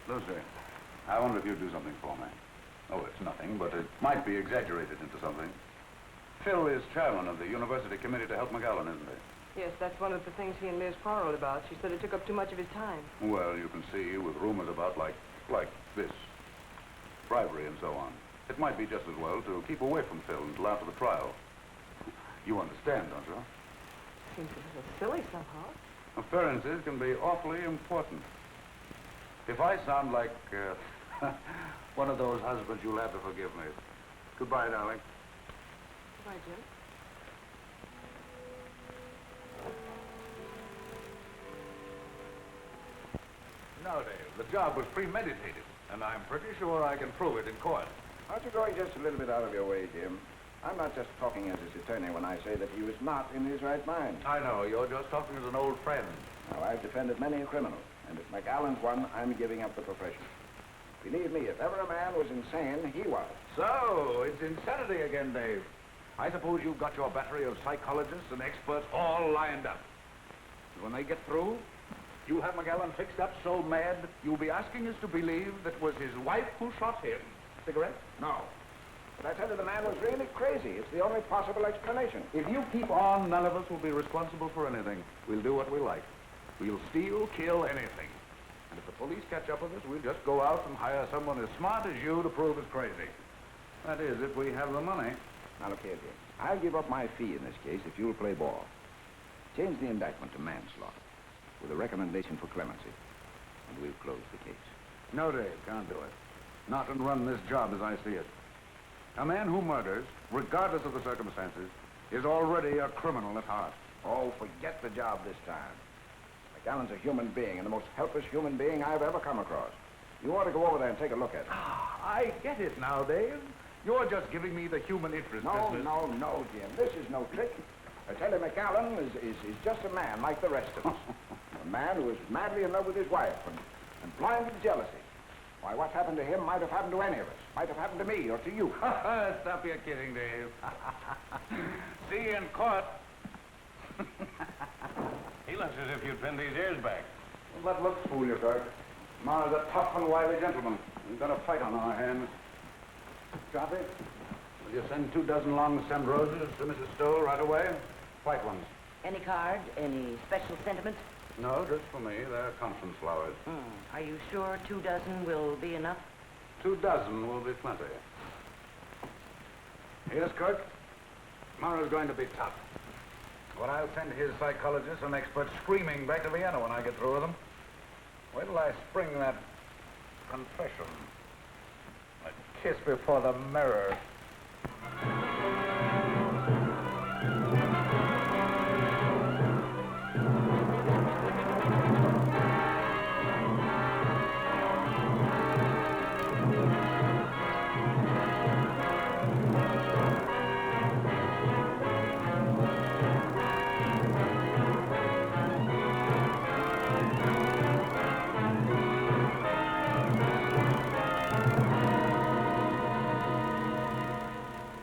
Lucy, I wonder if you'd do something for me. Oh, it's nothing, but it might be exaggerated into something. Phil is chairman of the University Committee to help McAllen, isn't he? Yes, that's one of the things he and Liz quarreled about. She said it took up too much of his time. Well, you can see, with rumors about like this, bribery and so on, it might be just as well to keep away from Phil until after the trial. You understand, don't you? Seems a little silly somehow. Appearances can be awfully important. If I sound like one of those husbands, you'll have to forgive me. Goodbye, darling. Goodbye, Jim. No, Dave, the job was premeditated, and I'm pretty sure I can prove it in court. Aren't you going just a little bit out of your way, Jim? I'm not just talking as his attorney when I say that he was not in his right mind. I know, you're just talking as an old friend. Now, I've defended many a criminal, and if McAllen's one, I'm giving up the profession. Believe me, if ever a man was insane, he was. So, it's insanity again, Dave. I suppose you've got your battery of psychologists and experts all lined up. And when they get through, you'll have McAllen fixed up so mad, you'll be asking us to believe that it was his wife who shot him. Cigarette? No. But I tell you, the man was really crazy. It's the only possible explanation. If you keep on, none of us will be responsible for anything. We'll do what we like. We'll steal, kill, anything. And if the police catch up with us, we'll just go out and hire someone as smart as you to prove us crazy. That is, if we have the money. Now, look here, Jim. I'll give up my fee in this case if you'll play ball. Change the indictment to manslaughter with a recommendation for clemency, and we'll close the case. No, Dave, can't do it. Not and run this job as I see it. A man who murders, regardless of the circumstances, is already a criminal at heart. Oh, forget the job this time. McAllen's a human being, and the most helpless human being I've ever come across. You ought to go over there and take a look at him. I get it now, Dave. You're just giving me the human interest No, business. no, Jim. This is no trick. I tell you, McAllen is just a man like the rest of us. A man who is madly in love with his wife and blind with jealousy. Why, what's happened to him might have happened to any of us. Might have happened to me or to you. Stop your kidding, Dave. See you in court. He looks as if you'd pinned these ears back. Well, let looks fool you, Kirk. Mara's a tough and wily gentleman. We've got a fight on our hands. Copy? Will you send 24 long stemmed roses to Mrs. Stowe right away? White ones. Any card? Any special sentiment? No, just for me. They're conference flowers. Are you sure 24 will be enough? 24 will be plenty. Yes, Kirk? Mara's going to be tough. But I'll send his psychologists and experts screaming back to Vienna when I get through with them. Wait till I spring that confession. A kiss before the mirror.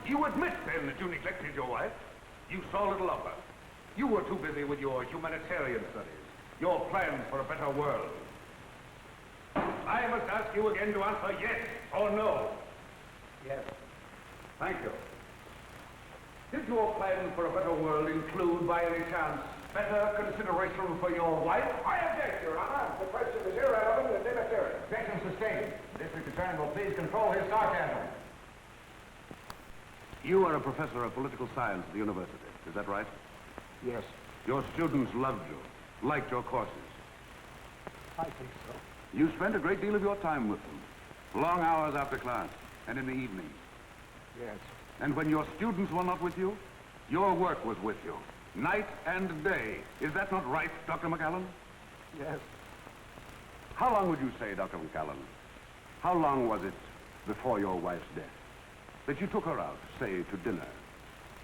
You admit, then, that you neglected your wife. You saw little of her. You were too busy with your humanitarian studies, your plans for a better world. I must ask you again to answer yes or no. Yes. Thank you. Did your plans for a better world include, by any chance, better consideration for your wife? I object, Your Honor. The question is irrelevant and inappropriate. Objection sustained. The district attorney will please control his sarcasm. You are a professor of political science at the university. Is that right? Yes. Your students loved you, liked your courses. I think so. You spent a great deal of your time with them, long hours after class and in the evenings. Yes. And when your students were not with you, your work was with you, night and day. Is that not right, Dr. McAllen? Yes. How long would you say, Dr. McAllen, how long was it before your wife's death that you took her out, say, to dinner,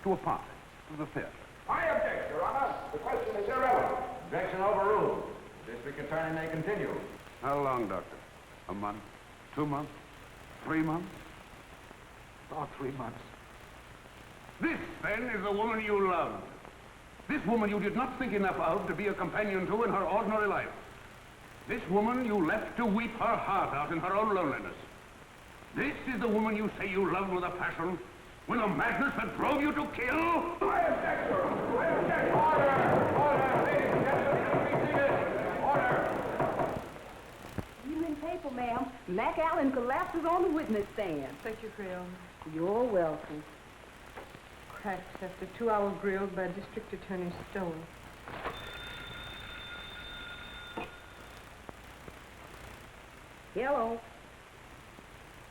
to a party, to the theater? I object, Your Honor. The question is irrelevant. Objection overruled. The district attorney may continue. How long, Doctor? A month? 2 months? 3 months? About 3 months. This, then, is the woman you loved. This woman you did not think enough of to be a companion to in her ordinary life. This woman you left to weep her heart out in her own loneliness. This is the woman you say you loved with a passion when a madness that drove you to kill? I object, Your Honor. I object. Order! Order! Ladies and gentlemen, be seated. Order! Evening paper, ma'am. McAllen collapses on the witness stand. Thank you, Creole. You're welcome. Cracks after 2-hour grill by District Attorney Stowe. Hello.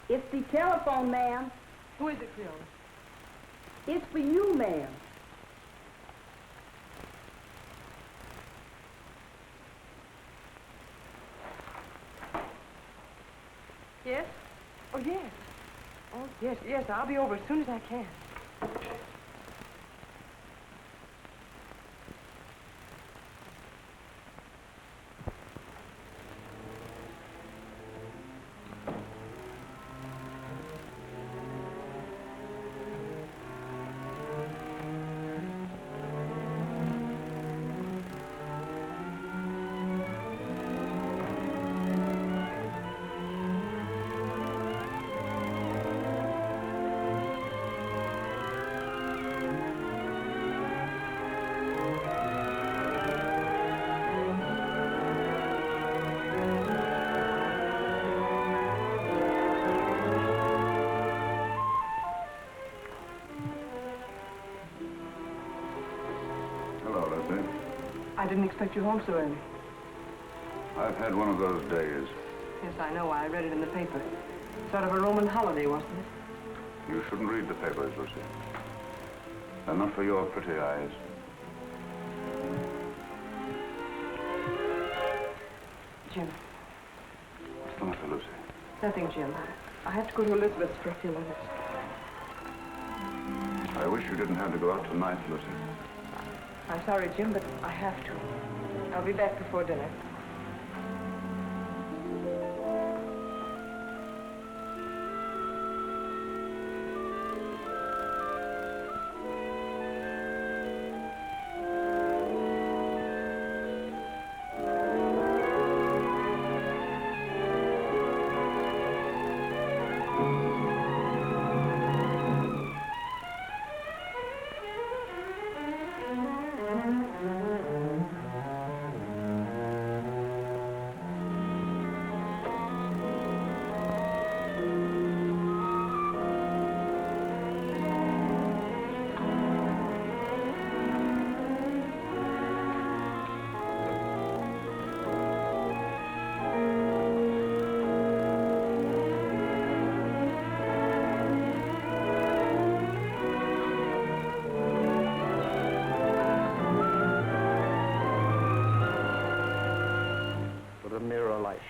It's the telephone, ma'am. Who is it, Creole? It's for you, ma'am. Yes? Oh, yes. Oh, yes, yes. I'll be over as soon as I can. I didn't expect you home so early. I've had one of those days. Yes, I know. I read it in the paper. Sort of a Roman holiday, wasn't it? You shouldn't read the papers, Lucy. They're not for your pretty eyes. Jim. What's the matter, Lucy? Nothing, Jim. I have to go to Elizabeth's for a few minutes. I wish you didn't have to go out tonight, Lucy. I'm sorry, Jim, but I have to. I'll be back before dinner.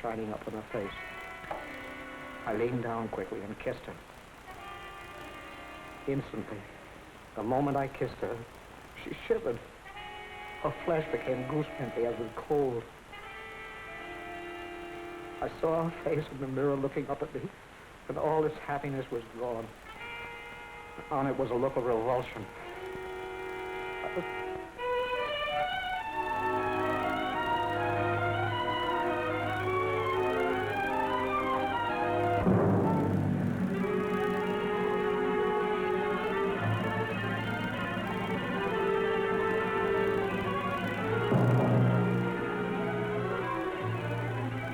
Shining up in her face. I leaned down quickly and kissed her. Instantly, the moment I kissed her, she shivered. Her flesh became goosepimply as with cold. I saw her face in the mirror looking up at me, and all its happiness was gone. On it was a look of revulsion. I was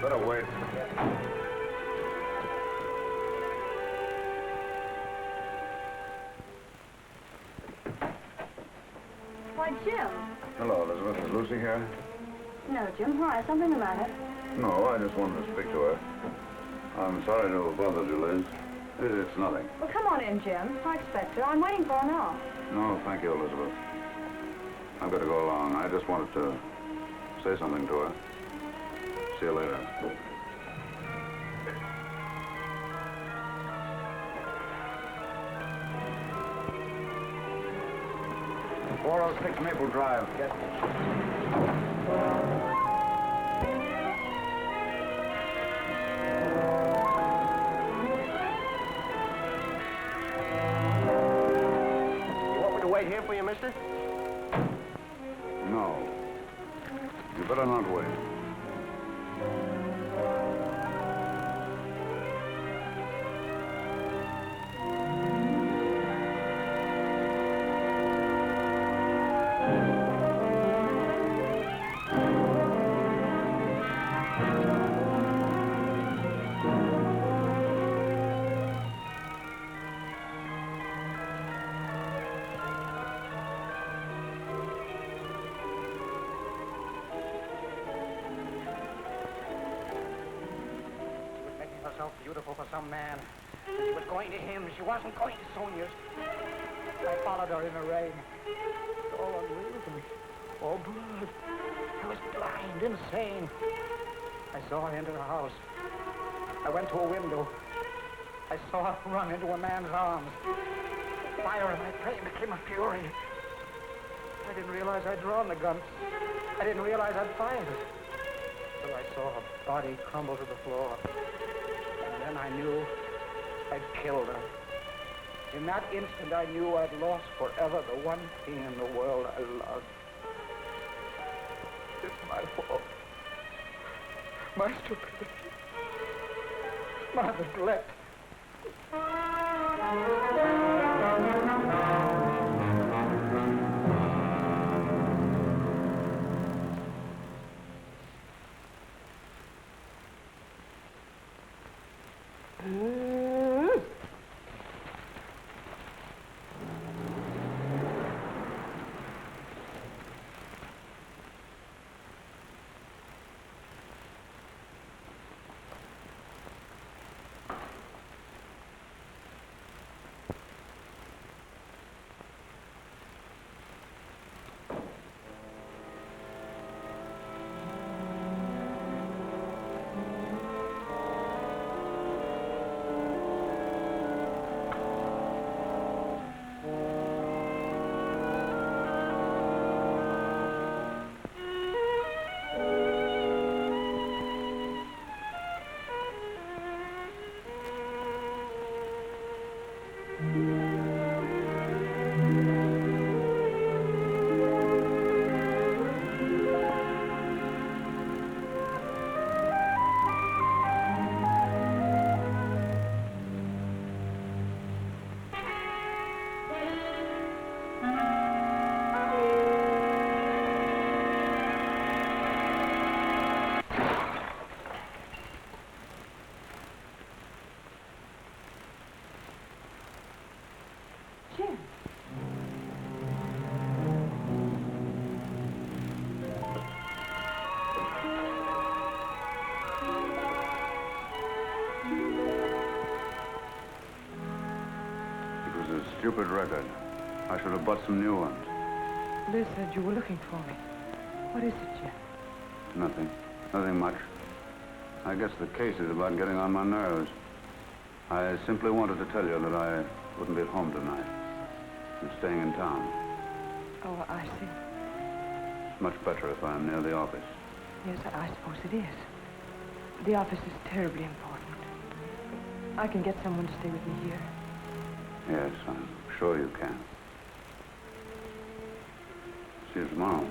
better wait. Why, Jim. Hello, Elizabeth. Is Lucy here? No, Jim. Why? Something the matter? No, I just wanted to speak to her. I'm sorry to have bothered you, Liz. It's nothing. Well, come on in, Jim. I expect her. I'm waiting for her now. No, thank you, Elizabeth. I've got to go along. I just wanted to say something to her. See you later. 406 Maple Drive. Yes. You want me to wait here for you, mister? No. You better not wait. Herself beautiful for some man. She was going to him. She wasn't going to Sonia's. I followed her in the rain. It's all unreal to me. All blood. I was blind, insane. I saw her enter the house. I went to a window. I saw her run into a man's arms. The fire in my brain became a fury. I didn't realize I'd drawn the gun. I didn't realize I'd fired it. Till I saw her body crumble to the floor. Then I knew I'd killed her. In that instant, I knew I'd lost forever the one thing in the world I loved. It's my fault. My stupidity. My neglect. Jim. It was a stupid record. I should have bought some new ones. Liz said you were looking for me. What is it, Jim? Nothing. Nothing much. I guess the case is about getting on my nerves. I simply wanted to tell you that I wouldn't be at home tonight. I'm staying in town. Oh, I see. It's much better if I'm near the office. Yes, I suppose it is. The office is terribly important. I can get someone to stay with me here. Yes, I'm sure you can. See you tomorrow.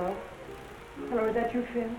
Hello? Hello, is that you, Phil?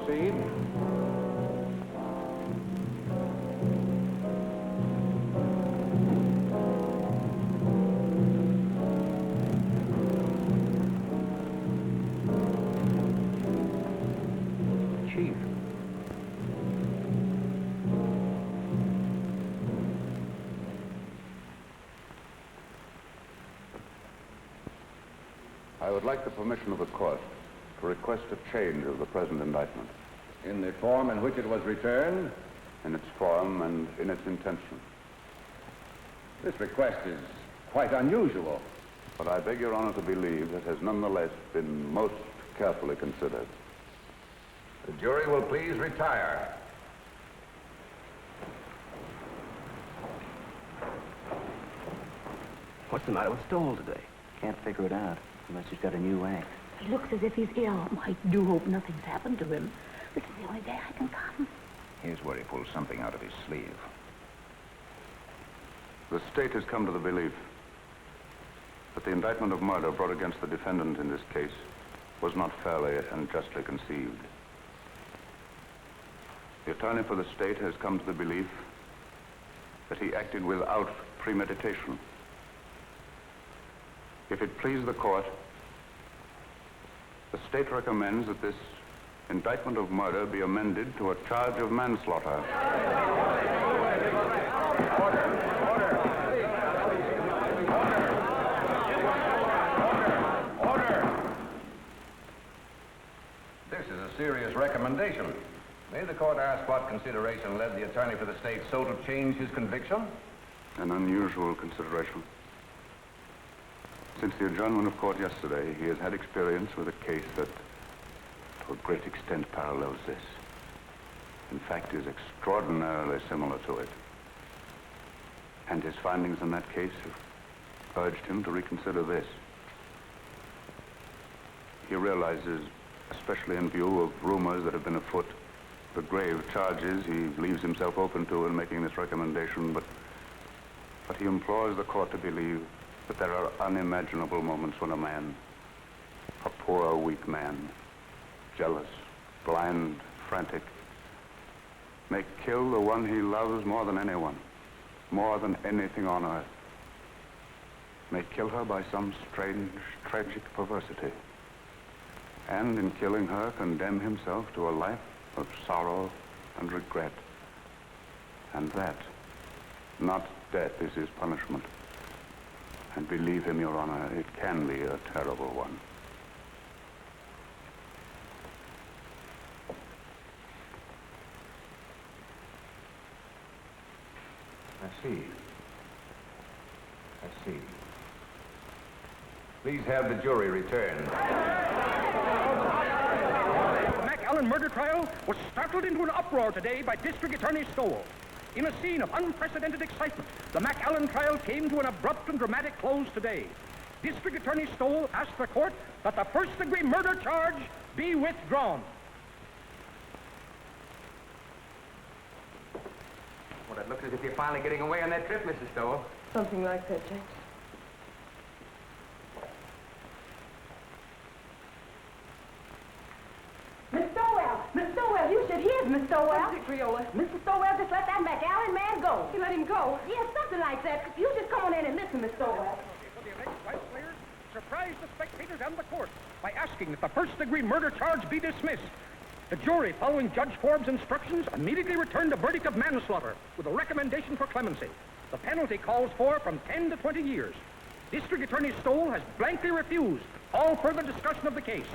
Proceed. Chief. I would like the permission of the court to request a change of the present indictment. In the form in which it was returned? In its form and in its intention. This request is quite unusual. But I beg Your Honor to believe it has nonetheless been most carefully considered. The jury will please retire. What's the matter with Stoll today? Can't figure it out, unless he's got a new act. He looks as if he's ill. I do hope nothing's happened to him. This is the only day I can come. Here's where he pulls something out of his sleeve. The state has come to the belief that the indictment of murder brought against the defendant in this case was not fairly and justly conceived. The attorney for the state has come to the belief that he acted without premeditation. If it please the court, the state recommends that this indictment of murder be amended to a charge of manslaughter. This is a serious recommendation. May the court ask what consideration led the attorney for the state so to change his conviction? An unusual consideration. Since the adjournment of court yesterday, he has had experience with a case that, to a great extent, parallels this. In fact, is extraordinarily similar to it. And his findings in that case have urged him to reconsider this. He realizes, especially in view of rumors that have been afoot, the grave charges he leaves himself open to in making this recommendation, but he implores the court to believe that there are unimaginable moments when a man, a poor, weak man, jealous, blind, frantic, may kill the one he loves more than anyone, more than anything on earth, may kill her by some strange, tragic perversity, and in killing her condemn himself to a life of sorrow and regret. And that, not death, is his punishment. And believe him, Your Honor, it can be a terrible one. I see. I see. Please have the jury return. The McAllen murder trial was startled into an uproar today by District Attorney Stoll. In a scene of unprecedented excitement, the McAllen trial came to an abrupt and dramatic close today. District Attorney Stoll asked the court that the first-degree murder charge be withdrawn. Well, it looks as if you're finally getting away on that trip, Mrs. Stoll. Something like that, James. Stowell? What's it, Creola? Mr. Stowell just let that McAllen man go. He let him go? Yes, something like that. You just come on in and listen, Miss Stowell. For the alleged rights players, surprise the spectators and the court by asking that the first-degree murder charge be dismissed. The jury, following Judge Forbes' instructions, immediately returned a verdict of manslaughter with a recommendation for clemency. The penalty calls for from 10 to 20 years. District Attorney Stoll has blankly refused all further discussion of the case.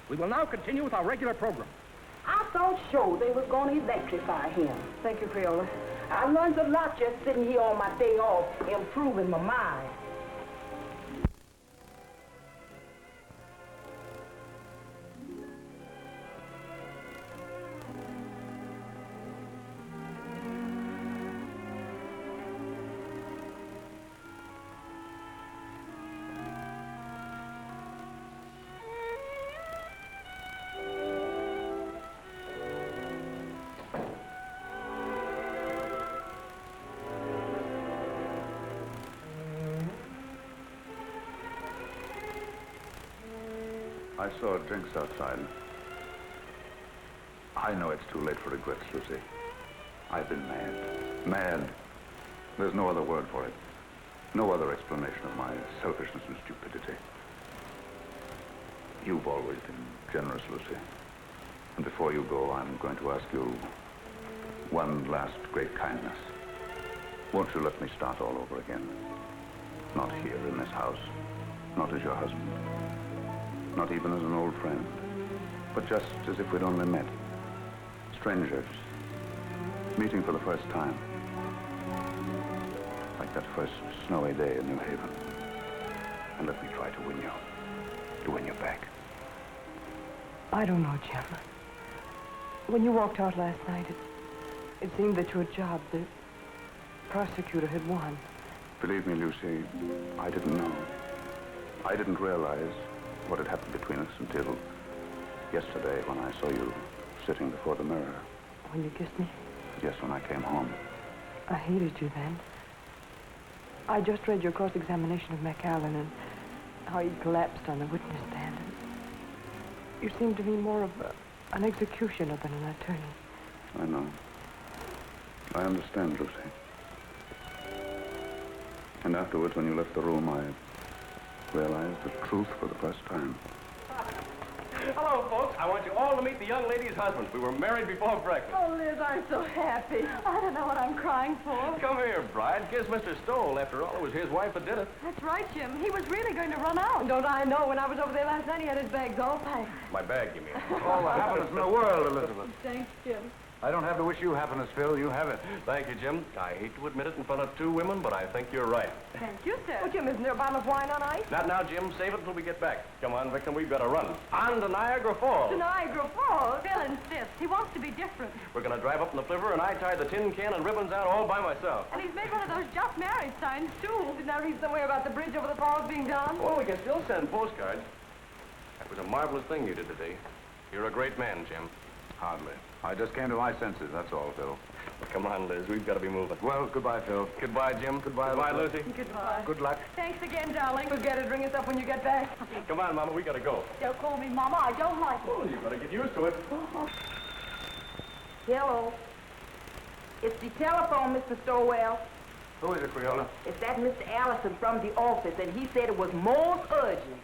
We will now continue with our regular program. I thought sure they was going to electrify him. Thank you, Creola. I learned a lot just sitting here on my day off, improving my mind. I saw drinks outside. I know it's too late for regrets, Lucy. I've been mad. Mad. There's no other word for it. No other explanation of my selfishness and stupidity. You've always been generous, Lucy. And before you go, I'm going to ask you one last great kindness. Won't you let me start all over again? Not here in this house. Not as your husband. Not even as an old friend. But just as if we'd only met. Strangers. Meeting for the first time. Like that first snowy day in New Haven. And let me try to win you. To win you back. I don't know, Jim. When you walked out last night, it seemed that your job, the prosecutor, had won. Believe me, Lucy, I didn't know. I didn't realize what had happened between us until yesterday when I saw you sitting before the mirror. When you kissed me? Yes, when I came home. I hated you then. I just read your cross-examination of McAllen and how he collapsed on the witness stand. And you seemed to me more of an executioner than an attorney. I know. I understand, Lucy. And afterwards, when you left the room, I realized the truth for the first time. Hello, folks. I want you all to meet the young lady's husband. We were married before breakfast. Oh, Liz, I'm so happy. I don't know what I'm crying for. Come here, bride. Kiss Mr. Stoll. After all, it was his wife that did it. That's right, Jim. He was really going to run out. Don't I know? When I was over there last night, he had his bags all packed. My bag, you mean? All the happiness in the world, Elizabeth. Thanks, Jim. I don't have to wish you happiness, Phil. You have it. Thank you, Jim. I hate to admit it in front of two women, but I think you're right. Thank you, sir. Oh, Jim, isn't there a bottle of wine on ice? Not now, Jim. Save it until we get back. Come on, Victim. We've got to run. On to Niagara Falls. To Niagara Falls. Phil insists. He wants to be different. We're going to drive up in the flivver, and I tie the tin can and ribbons out all by myself. And he's made one of those just married signs, too. Didn't I read somewhere about the bridge over the falls being done? Well, we can still send postcards. That was a marvelous thing you did today. You're a great man, Jim. Hardly. I just came to my senses, that's all, Phil. Well, come on, Liz. We've got to be moving. Well, goodbye, Phil. Goodbye, Jim. Goodbye, Lucy. Goodbye. Good luck. Thanks again, darling. Forget it. Ring us up when you get back. Come on, Mama. We got to go. Don't call me Mama. I don't like it. Oh, you better get used to it. Hello. It's the telephone, Mr. Stowell. Who is it, Creola? It's that Mr. Allison from the office, and he said it was most urgent.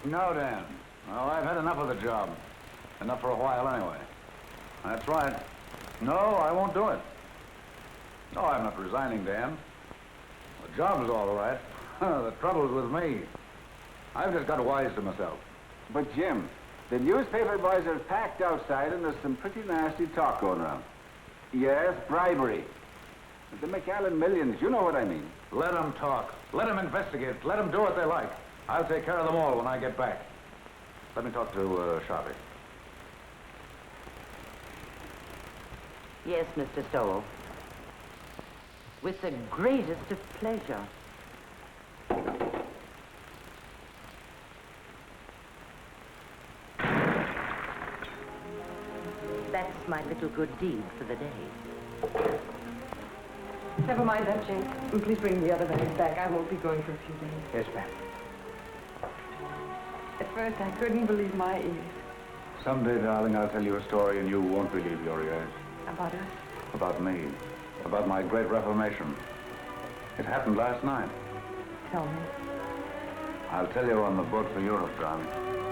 No, Dan. Well, I've had enough of the job. Enough for a while, anyway. That's right. No, I won't do it. No, I'm not resigning, Dan. The job's all right. The trouble's with me. I've just got wise to myself. But, Jim, the newspaper boys are packed outside, and there's some pretty nasty talk going around. Yes, bribery. The McAllen millions, you know what I mean. Let them talk. Let them investigate. Let them do what they like. I'll take care of them all when I get back. Let me talk to Sharpie. Yes, Mr. Stowell. With the greatest of pleasure. That's my little good deed for the day. Never mind that, Jane. And please bring the other bags back. I won't be going for a few days. Yes, ma'am. At first, I couldn't believe my ears. Someday, darling, I'll tell you a story and you won't believe your ears. About us? About me. About my great reformation. It happened last night. Tell me. I'll tell you on the boat for Europe, darling.